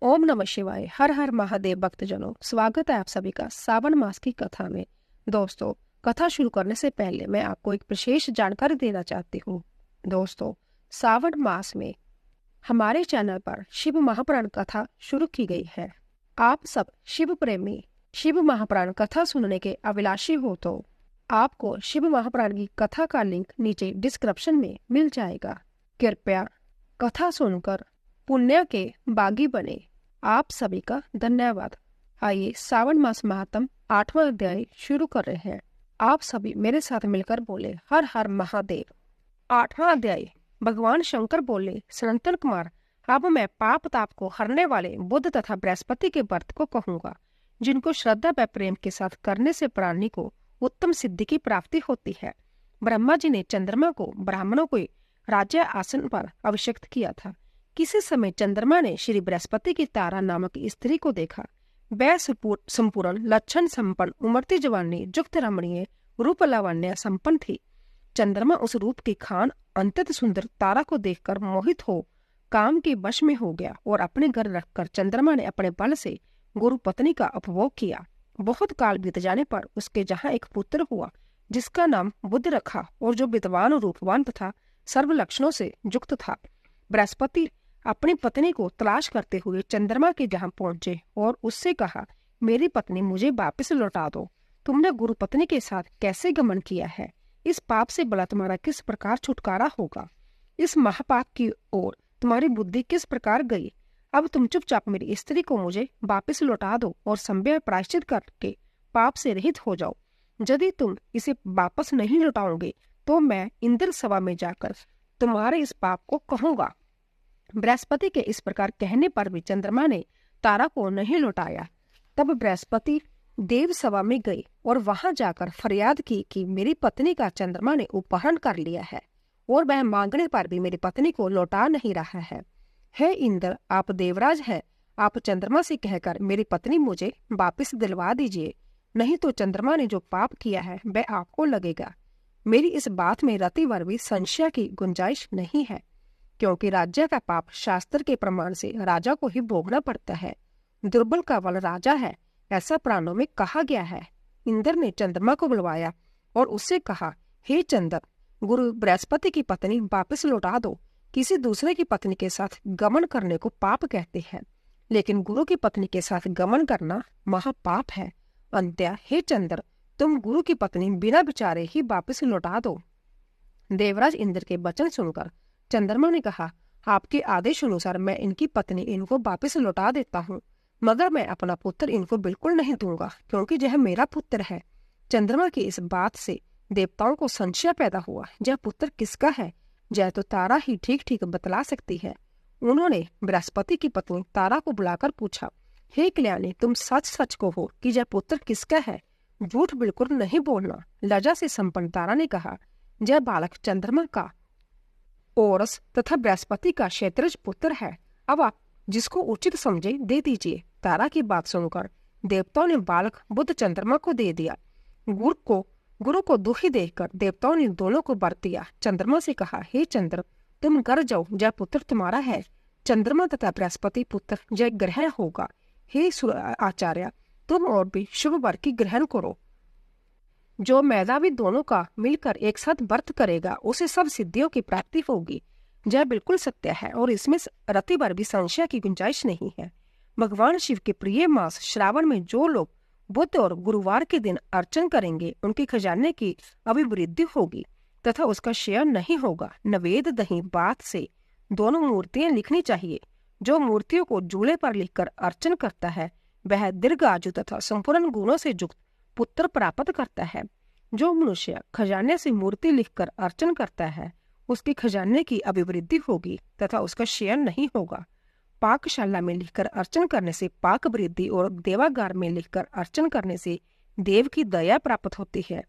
ओम नमः शिवाय। हर हर महादेव भक्तजनों, स्वागत है आप सभी का सावन मास की कथा में। दोस्तों, कथा शुरू करने से पहले मैं आपको एक विशेष जानकारी देना चाहती हूँ। दोस्तों, सावन मास में हमारे चैनल पर शिव महापुराण कथा शुरू की गई है। आप सब शिव प्रेमी शिव महापुराण कथा सुनने के अभिलाषी हो तो आपको शिव महापुराण की कथा का लिंक नीचे डिस्क्रिप्शन में मिल जाएगा। कृपया कथा सुनकर पुण्य के बागी बने। आप सभी का धन्यवाद। आइए सावन मास महात्म 8वां अध्याय शुरू कर रहे हैं। आप सभी मेरे साथ मिलकर बोले हर हर महादेव। 8वां अध्याय। भगवान शंकर बोले, सनातन कुमार, अब मैं पाप ताप को हरने वाले बुध तथा बृहस्पति के व्रत को कहूंगा, जिनको श्रद्धा व प्रेम के साथ करने से प्राणी को उत्तम सिद्धि की प्राप्ति होती है। ब्रह्मा जी ने चंद्रमा को ब्राह्मणों को राज्य आसन पर अभिषिक्त किया था। किसी समय चंद्रमा ने श्री बृहस्पति की तारा नामक स्त्री को देखा। वह संपूर्ण लक्षण संपन्न उमरती जवानी युक्त रमणीय रूप लावण्य संपन्न थी। चंद्रमा उस रूप की खान अत्यंत सुंदर तारा को देखकर मोहित हो काम के वश में हो गया और अपने घर रखकर चंद्रमा ने अपने बल से गुरु पत्नी का उपभोग किया। बहुत काल बीत जाने पर उसके जहाँ एक पुत्र हुआ, जिसका नाम बुध रखा और जो विद्वान रूपवान तथा सर्व लक्षणों से युक्त था। बृहस्पति अपनी पत्नी को तलाश करते हुए चंद्रमा के जहाँ पहुंचे और उससे कहा, मेरी पत्नी मुझे वापस लौटा दो। तुमने गुरु पत्नी के साथ कैसे गमन किया है? इस पाप से भला तुम्हारा किस प्रकार छुटकारा होगा? इस महापाप की ओर तुम्हारी बुद्धि किस प्रकार गई? अब तुम चुपचाप मेरी स्त्री को मुझे वापस लौटा दो और संभव प्रायश्चित करके पाप से रहित हो जाओ। यदि तुम इसे वापस नहीं लौटाओगे तो मैं इंद्र सभा में जाकर तुम्हारे इस पाप को कहूंगा। बृहस्पति के इस प्रकार कहने पर भी चंद्रमा ने तारा को नहीं लौटाया। तब बृहस्पति देव सभा में गए और वहां जाकर फरियाद की कि मेरी पत्नी का चंद्रमा ने अपहरण कर लिया है और वह मांगने पर भी मेरी पत्नी को लौटा नहीं रहा है। हे इंद्र, आप देवराज है, आप चंद्रमा से कहकर मेरी पत्नी मुझे वापस दिलवा दीजिए, नहीं तो चंद्रमा ने जो पाप किया है वह आपको लगेगा। मेरी इस बात में रतिभर भी संशय की गुंजाइश नहीं है, क्योंकि राज्य का पाप शास्त्र के प्रमाण से राजा को ही भोगना पड़ता है। दुर्बल का बल राजा है, ऐसा पुराणों में कहा गया है। इंद्र ने चंद्रमा को बुलवाया और उससे कहा, हे चंद्र, गुरु बृहस्पति की पत्नी वापस लौटा दो। किसी दूसरे की पत्नी के साथ गमन करने को पाप कहते हैं, लेकिन गुरु की पत्नी के साथ गमन करना महापाप है। अंत्य, हे चंद्र, तुम गुरु की पत्नी बिना विचारे ही वापस लौटा दो। देवराज इंद्र के वचन सुनकर चंद्रमा ने कहा, आपके आदेश अनुसार मैं इनकी पत्नी इनको वापस लौटा देता हूँ, मगर मैं अपना पुत्र इनको बिल्कुल नहीं दूंगा, क्योंकि यह मेरा पुत्र है। चंद्रमा की इस बात से देवताओं को संशय पैदा हुआ, यह पुत्र किसका है? यह तो तारा ही ठीक ठीक बतला सकती है। उन्होंने बृहस्पति की पत्नी तारा को बुलाकर पूछा, हे कल्याणी, तुम सच सच कहो कि यह पुत्र किसका है, झूठ बिल्कुल नहीं बोलना। लज्जा से संपन्न तारा ने कहा, यह बालक चंद्रमा का ओरस तथा बृहस्पति का क्षैत्रज पुत्र है। अब आप जिसको उचित समझे दे दीजिए। तारा की बात सुनकर देवताओं ने बालक बुध चंद्रमा को दे दिया। गुरु को दुखी देखकर देवताओं ने दोनों को वर दिया। चंद्रमा से कहा, हे चंद्र, तुम घर जाओ, यह पुत्र तुम्हारा है। चंद्रमा तथा बृहस्पति पुत्र यह ग्रहण होगा। हे आचार्य, तुम और भी शुभ वर की ग्रहण करो। जो मेधावी दोनों का मिलकर एक साथ व्रत करेगा उसे सब सिद्धियों की प्राप्ति होगी। यह बिल्कुल सत्य है और इसमें रति भर भी संशय की गुंजाइश नहीं है। भगवान शिव के प्रिय मास श्रावण में जो लोग बुध और गुरुवार के दिन अर्चन करेंगे, उनके खजाने की अभिवृद्धि होगी तथा उसका क्षय नहीं होगा। नवेद दही बात से दोनों मूर्तियां लिखनी चाहिए। जो मूर्तियों को जूले पर लिखकर अर्चन करता है वह दीर्घ आयु तथा संपूर्ण गुणों से युक्त पुत्र प्राप्त करता है। जो मनुष्य खजाने से मूर्ति लिखकर अर्चन करता है उसके खजाने की अभिवृद्धि होगी तथा उसका क्षय नहीं होगा। पाकशाला में लिखकर अर्चन करने से पाक वृद्धि और देवागार में लिखकर अर्चन करने से देव की दया प्राप्त होती है।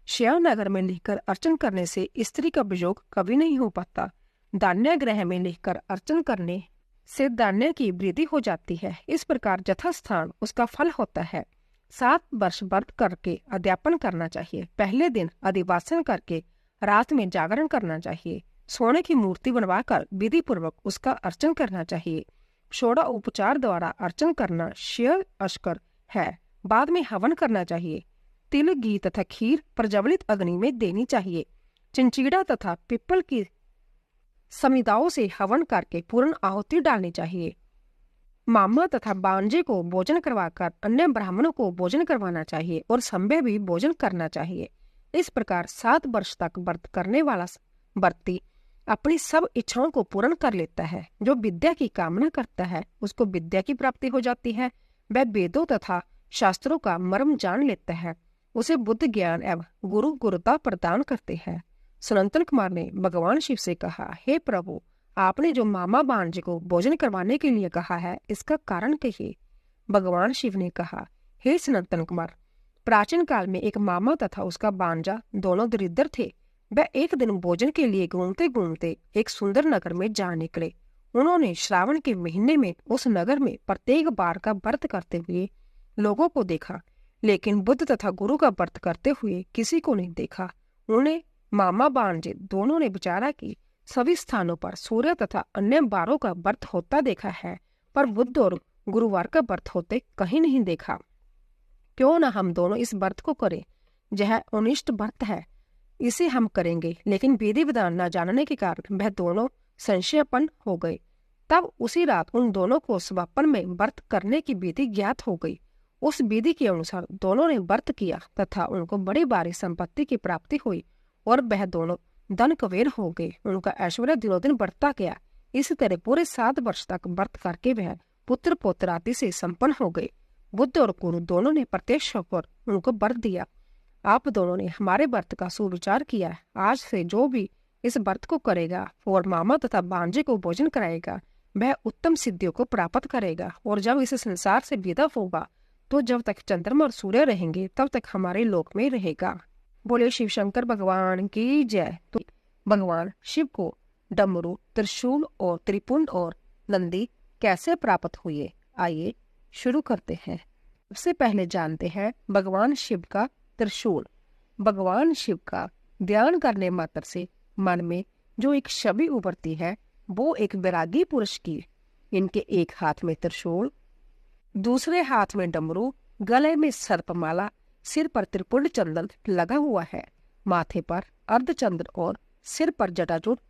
श्याम नगर में लिखकर अर्चन करने से स्त्री का वियोग कभी नहीं हो पाता। दान्य ग्रह में लिखकर अर्चन करने से दान्य की वृद्धि हो जाती है। इस प्रकार यथास्थान उसका फल होता है। 7 वर्ष व्रत करके अध्यापन करना चाहिए। पहले दिन अधिवासन करके रात में जागरण करना चाहिए। सोने की मूर्ति बनवाकर विधि पूर्वक उसका अर्चन करना चाहिए। षोड़ा उपचार द्वारा अर्चन करना श्रेय अस्कर है। बाद में हवन करना चाहिए। तिल, घी तथा खीर प्रज्वलित अग्नि में देनी चाहिए। चिंचीड़ा तथा पिपल की समिताओं से हवन करके पूर्ण आहुति डालनी चाहिए। मामा तथा बांजे को भोजन करवाकर अन्य ब्राह्मणों को भोजन करवाना चाहिए और संभव भी भोजन करना चाहिए। इस प्रकार 7 वर्ष तक व्रत करने वाला व्रती अपनी सब इच्छाओं को पूर्ण कर लेता है। जो विद्या की कामना करता है उसको विद्या की प्राप्ति हो जाती है। वह वेदों तथा शास्त्रों का मर्म जान लेता है। उसे बुद्ध ज्ञान एवं गुरु गुरुता प्रदान करते हैं। सनातन कुमार ने भगवान शिव से कहा, हे प्रभु, आपने जो मामा बांजे को भोजन करवाने के लिए कहा है, इसका कारण कहिए। भगवान शिव ने कहा, हे सनातन कुमार, प्राचीन काल में एक मामा तथा उसका बांजा दोनों दरिद्र थे। वह एक दिन भोजन के लिए घूमते घूमते एक सुंदर नगर में जा निकले। उन्होंने श्रावण के महीने में उस नगर में प्रत्येक बार का व्रत करते हुए लोगों को देखा, लेकिन बुद्ध तथा गुरु का व्रत करते हुए किसी को नहीं देखा। उन्हें मामा बांजे दोनों ने विचारा कि सभी स्थानों पर सूर्य तथा अन्य बारों का व्रत होता देखा है, पर बुद्ध और गुरुवार का व्रत होते कहीं नहीं देखा। क्यों न हम दोनों इस व्रत को करें। यह अनिष्ट व्रत है, इसे हम करेंगे। लेकिन विधि विधान न जानने के कारण वह दोनों संशयपन हो गए। तब उसी रात उन दोनों को स्वप्न में व्रत करने की विधि ज्ञात हो गई। उस विधि के अनुसार दोनों ने व्रत किया तथा उनको बड़ी भारी संपत्ति की प्राप्ति हुई और वह दोनों धन कुबेर हो गए। उनका ऐश्वर्य दिनों दिन बढ़ता गया। इसी तरह पूरे 7 वर्ष तक व्रत करके वह पुत्र पौत्र आदि से संपन्न हो गए। बुद्ध और गुरु दोनों ने प्रत्यक्ष होकर उनको वर दिया। आप दोनों ने हमारे व्रत का सुविचार किया। आज से जो भी इस व्रत को करेगा और मामा तथा बांजे को भोजन कराएगा, वह उत्तम सिद्धियों को प्राप्त करेगा। और जब इस संसार से विदा होगा तो जब तक चंद्रमा और सूर्य रहेंगे तब तक हमारे लोक में रहेगा। बोले शिव शंकर भगवान की जय। तो भगवान शिव को डमरू, त्रिशूल और त्रिपुंड और नंदी कैसे प्राप्त हुए, आइए शुरू करते हैं। सबसे पहले जानते हैं भगवान शिव का त्रिशूल। भगवान शिव का ध्यान करने मात्र से मन में जो एक छवि उभरती है वो एक वैरागी पुरुष की। इनके एक हाथ में त्रिशूल, दूसरे हाथ में डमरू, गले में सर्पमाला, सिर पर त्रिपुंड चंदन लगा हुआ है, माथे पर अर्धचंद्र और सिर पर जटाजूट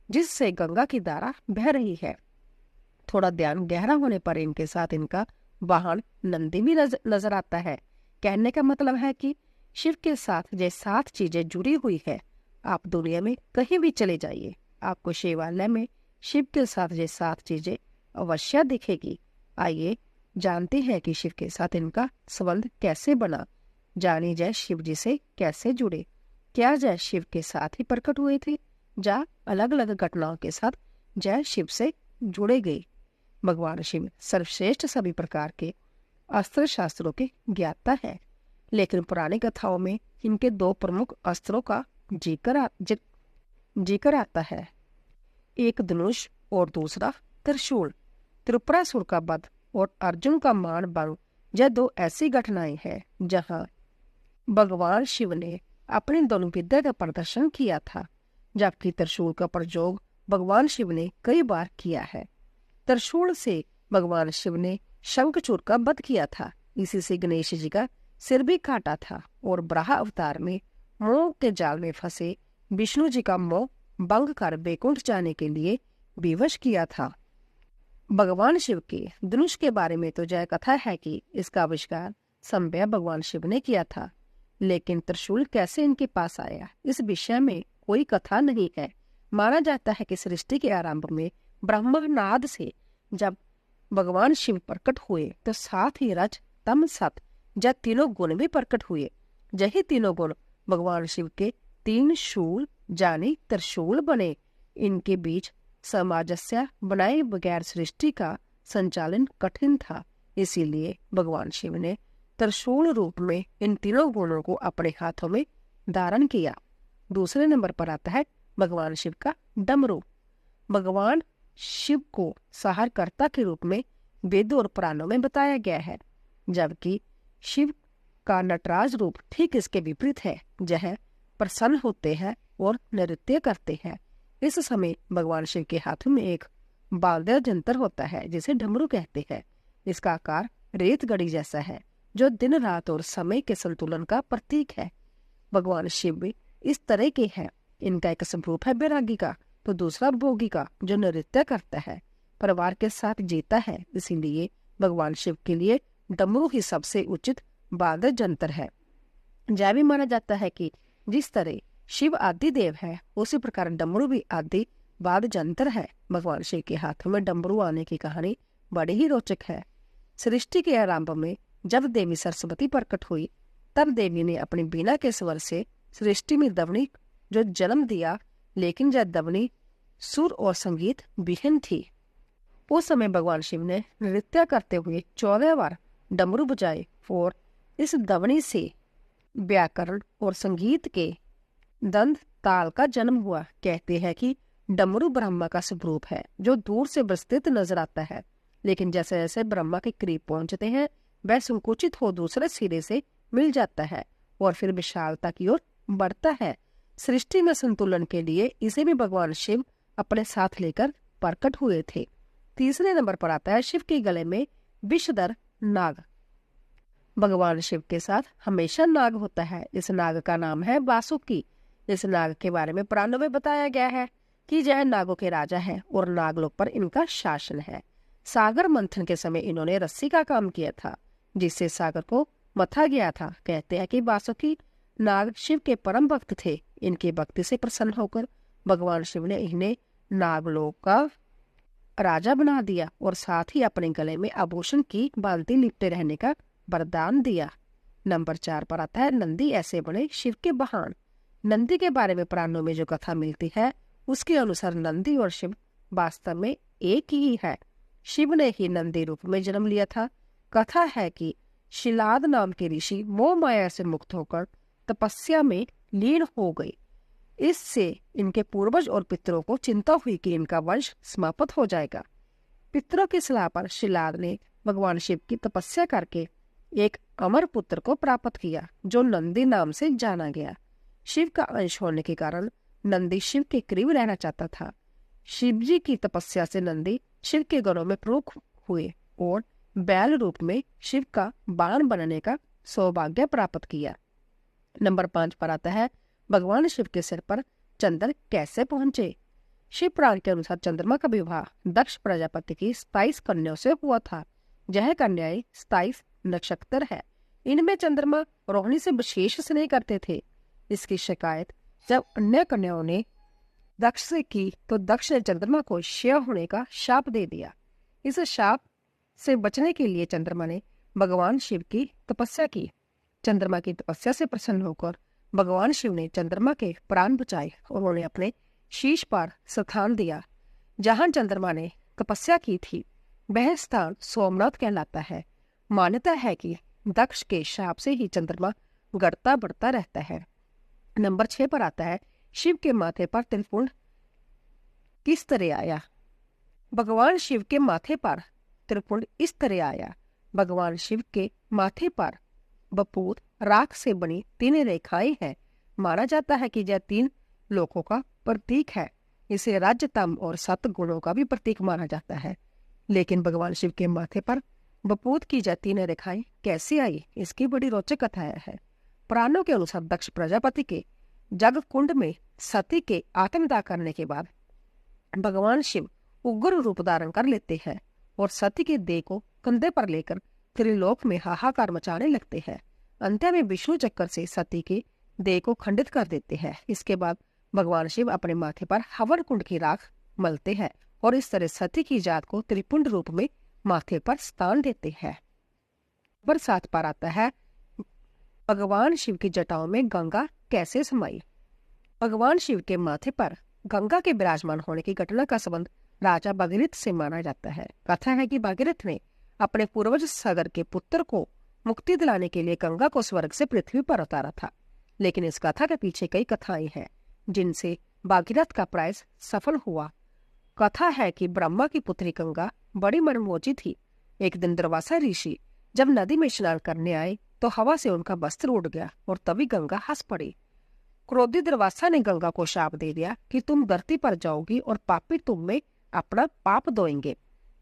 जिससे गंगा की धारा बह रही है। थोड़ा ध्यान गहरा होने पर इनके साथ इनका वाहन नंदी भी नजर आता है। कहने का मतलब है कि शिव के साथ ये 7 चीजें जुड़ी हुई है। आप दुनिया में कहीं भी चले जाइए, आपको शिवालय में शिव के साथ ये 7 चीजें अवश्य दिखेगी। आइए जानते हैं कि शिव के साथ इनका संबंध कैसे बना। जानी जय शिव जी से कैसे जुड़े। क्या जय शिव के साथ ही प्रकट हुए थे या अलग अलग घटनाओं के साथ जय शिव से जुड़े गए। भगवान शिव सर्वश्रेष्ठ सभी प्रकार के अस्त्र शास्त्रों के ज्ञाता है, लेकिन पुरानी कथाओं में इनके 2 प्रमुख अस्त्रों का जिक्र आता है। एक धनुष और दूसरा त्रिशूल। त्रिपुरासुर का वध और अर्जुन का मान भंग, यह 2 ऐसी घटनाएं हैं जहां भगवान शिव ने अपनी दोनों विद्या का प्रदर्शन किया था, जबकि त्रिशूल का प्रयोग भगवान शिव ने कई बार किया है। त्रिशूल से भगवान शिव ने शंखचूड़ का वध किया था। इसी से गणेश जी का सिर भी काटा था और बराह अवतार में मोह के जाल में फंसे विष्णु जी का मोह भंग कर वैकुंठ जाने के लिए विवश किया था। भगवान शिव के धनुष के बारे में तो जय कथा है कि इसका आविष्कार संभव भगवान शिव ने किया था, लेकिन त्रिशूल कैसे इनके पास आया, इस विषय में कोई कथा नहीं है। माना जाता है कि सृष्टि के आरंभ में ब्रह्मनाद से जब भगवान शिव प्रकट हुए तो साथ ही रज, तम, सत या तीनों गुण भी प्रकट हुए। यही तीनों गुण भगवान शिव के 3 शूल जाने त्रिशूल बने। इनके बीच सामंजस्य बनाए बगैर सृष्टि का संचालन कठिन था। इसीलिए भगवान शिव ने त्रिशूल रूप में इन तीनों गुणों को अपने हाथों में धारण किया। दूसरे नंबर पर आता है भगवान शिव का डमरू। भगवान शिव को सहारकर्ता के रूप में वेदों और पुराणों में बताया गया है, जबकि शिव का नटराज रूप ठीक इसके विपरीत है। यह प्रसन्न होते हैं और नृत्य करते हैं। इस समय भगवान शिव के हाथों में एक बांधे जंतर होता है जिसे डमरू कहते हैं। इसका आकार रेत गड़ी जैसा है जो दिन रात और समय के संतुलन का प्रतीक है। भगवान शिव भी इस तरह के हैं। इनका एक स्वरूप है बैरागी का तो दूसरा भोगी का जो नृत्य करता है, परिवार के साथ जीता है। इसीलिए भगवान शिव के लिए डमरू ही सबसे उचित वाद्य जंतर है। यह भी माना जाता है कि जिस तरह शिव आदि देव है उसी प्रकार डमरू भी आदि वाद्य जंतर है। भगवान शिव के हाथों में डमरू आने की कहानी बड़ी ही रोचक है। सृष्टि के आरंभ में जब देवी सरस्वती प्रकट हुई तब देवी ने अपनी बीना के स्वर से सृष्टि में ध्वनि जो जन्म दिया, लेकिन यह ध्वनि सुर और संगीत विहीन थी। उस समय भगवान शिव ने नृत्य करते हुए 14 बार डमरू बजाए और इस ध्वनि से व्याकरण और संगीत के दंत ताल का जन्म हुआ। कहते हैं कि डमरू ब्रह्मा का स्वरूप है जो दूर से विस्तृत नजर आता है, लेकिन जैसे जैसे ब्रह्मा के करीब पहुंचते हैं वह संकुचित हो दूसरे सिरे से मिल जाता है और फिर विशालता की ओर बढ़ता है। सृष्टि में संतुलन के लिए इसे भी भगवान शिव अपने साथ लेकर प्रकट हुए थे। तीसरे नंबर पर आता है शिव के गले में विषधर नाग। भगवान शिव के साथ हमेशा नाग होता है। इस नाग का नाम है वासुकी। इस नाग के बारे में पुराणों में बताया गया है कि यह नागों के राजा है और नागलोक पर इनका शासन है। सागर मंथन के समय इन्होंने रस्सी का काम किया था जिससे सागर को मथा गया था। कहते हैं कि वासुकी नाग शिव के परम भक्त थे। इनकी भक्ति से प्रसन्न होकर भगवान शिव ने इन्हें नागलोक का राजा बना दिया और साथ ही अपने गले में आभूषण की बांति लिपटे रहने का वरदान दिया। नंबर 4 पर आता है नंदी ऐसे बने शिव के वाहन। नंदी के बारे में पुराणों में जो कथा मिलती है उसके अनुसार नंदी और शिव वास्तव में एक ही है। शिव ने ही नंदी रूप में जन्म लिया था। कथा है कि शिलाद नाम के ऋषि मोह माया से मुक्त होकर तपस्या में लीन हो गए। इससे इनके पूर्वज और पितरों को चिंता हुई कि इनका वंश समाप्त हो जाएगा। पितरों की सलाह पर शिलाद ने भगवान शिव की तपस्या करके एक अमर पुत्र को प्राप्त किया जो नंदी नाम से जाना गया। शिव का अंश होने के कारण नंदी शिव के करीब रहना चाहता था। शिव जी की तपस्या से नंदी शिव के गणों में प्रमुख हुए और बैल रूप में शिव का बाण बनने का सौभाग्य प्राप्त किया। नंबर 5 पर आता है भगवान शिव के सिर पर चंद्र कैसे पहुंचे। शिव पुराण के अनुसार चंद्रमा का विवाह दक्ष प्रजापति की 27 कन्याओं से हुआ था। यह कन्याएं 27 नक्षत्र है। इनमें चंद्रमा रोहिणी से विशेष स्नेह करते थे। इसकी शिकायत जब अन्य कन्याओं ने दक्ष से की तो दक्ष ने चंद्रमा को क्षय होने का शाप दे दिया। इस शाप से बचने के लिए चंद्रमा ने भगवान शिव की तपस्या की। चंद्रमा की तपस्या से प्रसन्न होकर भगवान शिव ने चंद्रमा के प्राण बचाए और उन्हें अपने शीश पर स्थान दिया। जहां चंद्रमा ने तपस्या की थी वह स्थान सोमनाथ कहलाता है। मान्यता है कि दक्ष के शाप से ही चंद्रमा घटता बढ़ता रहता है। नंबर 6 पर आता है शिव के माथे पर त्रिपुंड किस तरह आया। भगवान शिव के माथे पर त्रिपुंड इस तरह आया। भगवान शिव के माथे पर बपूत राख से बनी 3 रेखाएं हैं। माना जाता है कि यह 3 लोकों का प्रतीक है। इसे राज्य तम और 7 गुणों का भी प्रतीक माना जाता है। लेकिन भगवान शिव के माथे पर बपूत की यह 3 रेखाएं कैसे आई, इसकी बड़ी रोचक कथा है। पुराणों के अनुसार दक्ष प्रजापति के जग कुंड में सती के आत्मदाह करने के बाद भगवान शिव उग्र रूप धारण कर लेते हैं और सती के देह को कंधे पर लेकर त्रिलोक में हाहाकार मचाने लगते हैं। अंत में विष्णु चक्कर से सती के देह को खंडित कर देते हैं। इसके बाद भगवान शिव अपने माथे पर हवन कुंड की राख मलते हैं और इस तरह सती की जात को त्रिपुंड रूप में माथे पर स्थान देते हैं। नंबर 7 पर आता है भगवान शिव की जटाओं में गंगा कैसे समाई। भगवान शिव के माथे पर गंगा के विराजमान होने की घटना का संबंध राजा भगीरथ से माना जाता है। कथा है कि भगीरथ ने अपने पूर्वज सागर के पुत्र को मुक्ति दिलाने के लिए गंगा को स्वर्ग से पृथ्वी पर उतारा था। लेकिन इस कथा के पीछे कई कथाएं हैं जिनसे भगीरथ का प्रयास सफल हुआ। कथा है कि ब्रह्मा की पुत्री गंगा बड़ी मनमोजी थी। एक दिन दुर्वासा ऋषि जब नदी में स्नान करने आए तो हवा से उनका वस्त्र उड़ गया और तभी गंगा हंस पड़ी। क्रोधित दुर्वासा ने गंगा को शाप दे दिया कि तुम धरती पर जाओगी और पापी तुम में अपना पाप धोएंगे।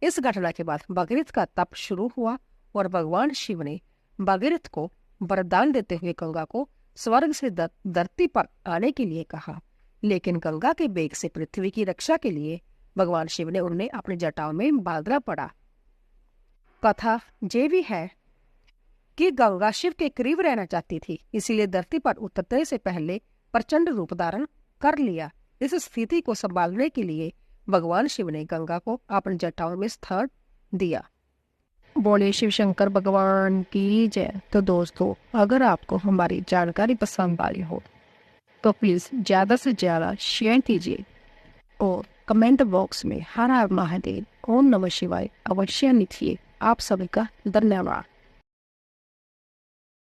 इस घटना के बाद भगीरथ का तप शुरू हुआ और भगवान शिव ने भगीरथ को वरदान देते हुए गंगा को स्वर्ग से धरती पर आने के लिए कहा। लेकिन गंगा के वेग से पृथ्वी की रक्षा के लिए भगवान शिव ने उन्हें अपनी जटाओं में बांधना पड़ा। कथा ये भी है कि गंगा शिव के करीब रहना चाहती थी, इसीलिए धरती पर उतरने से पहले प्रचंड रूप धारण कर लिया। इस स्थिति को संभालने के लिए भगवान शिव ने गंगा को अपनी जटाओं में स्थान दिया। बोले शिव शंकर भगवान की जय। तो दोस्तों, अगर आपको हमारी जानकारी पसंद आई हो तो प्लीज ज्यादा से ज्यादा शेयर कीजिए और कमेंट बॉक्स में हर हर महादेव, ओम नमः शिवाय अवश्य लिखिए। आप सभी का धन्यवाद।